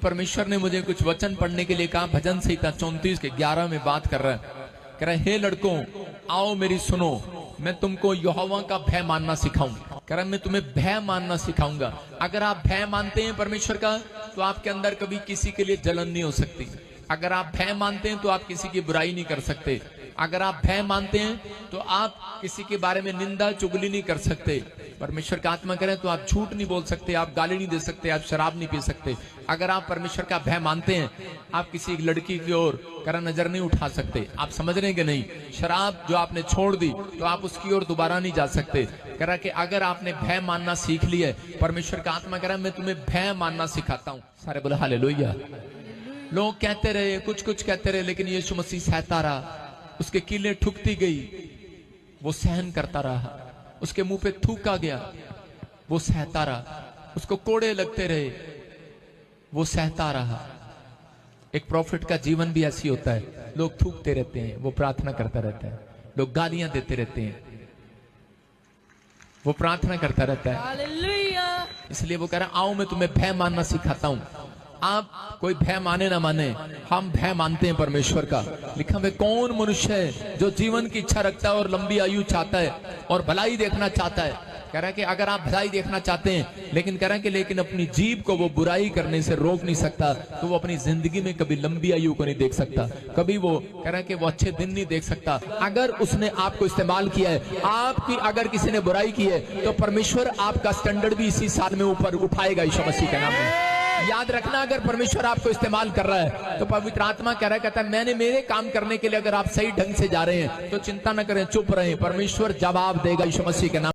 परमेश्वर ने मुझे कुछ वचन पढ़ने के लिए कहा। भजन संहिता 34 के 11 में बात कर रहा है, कह रहा है हे लड़कों आओ मेरी सुनो, मैं तुमको यहोवा का भय मानना सिखाऊं। कह रहा है मैं तुम्हें भय मानना सिखाऊंगा। अगर आप भय मानते हैं परमेश्वर का तो आपके अंदर कभी किसी के लिए जलन नहीं हो सकती। अगर आप भय मानते हैं तो आप किसी की बुराई नहीं कर सकते। अगर आप भय मानते हैं तो आप किसी के बारे में निंदा चुगली नहीं कर सकते। परमेश्वर का आत्मा करें तो आप झूठ नहीं बोल सकते, आप गाली नहीं दे सकते, आप शराब नहीं पी सकते। अगर आप परमेश्वर का भय मानते हैं आप किसी लड़की की ओर करा नजर नहीं उठा सकते। आप समझ रहे हैं कि नहीं? शराब जो आपने छोड़ दी तो आप उसकी ओर दोबारा नहीं जा सकते। कह रहा कि अगर आपने भय मानना सीख लिया है, परमेश्वर का आत्मा कह रहा मैं तुम्हें भय मानना सिखाता हूं। सारे बोले हालेलुया। लोग कहते रहे, कुछ कुछ कहते रहे, लेकिन यीशु मसीह सहता रहा। उसके कीलें ठुकती गई, वो सहन करता रहा। उसके मुंह पे थूका गया, वो सहता रहा। उसको कोड़े लगते रहे, वो सहता रहा। एक प्रॉफिट का जीवन भी ऐसी होता है। लोग थूकते रहते हैं, वो प्रार्थना करता रहता है। लोग गालियां देते रहते हैं, वो प्रार्थना करता रहता है। हालेलुया। इसलिए वो कह रहा आओ मैं तुम्हें भय मानना सिखाता हूं। आप कोई भय माने ना माने, हम भय मानते हैं परमेश्वर का। लिखा है कौन मनुष्य है जो जीवन की इच्छा रखता है और लंबी आयु चाहता है और भलाई देखना चाहता है। कह रहा है कि अगर आप भलाई देखना चाहते हैं, लेकिन कह रहा है कि लेकिन अपनी जीभ को वो बुराई करने से रोक नहीं सकता, तो वो अपनी जिंदगी में कभी लंबी आयु को नहीं देख सकता। कभी वो कह रहा है कि वो अच्छे दिन नहीं देख सकता। अगर उसने आपको इस्तेमाल किया है, आपकी अगर किसी ने बुराई की है, तो परमेश्वर आपका स्टैंडर्ड भी इसी साल में ऊपर उठाएगा यीशु मसीह के नाम में। याद रखना, अगर परमेश्वर आपको इस्तेमाल कर रहा है तो पवित्र आत्मा कह रहा है, कहता है मैंने मेरे काम करने के लिए अगर आप सही ढंग से जा रहे हैं तो चिंता न करें, चुप रहें, परमेश्वर जवाब देगा यीशु मसीह के नाम।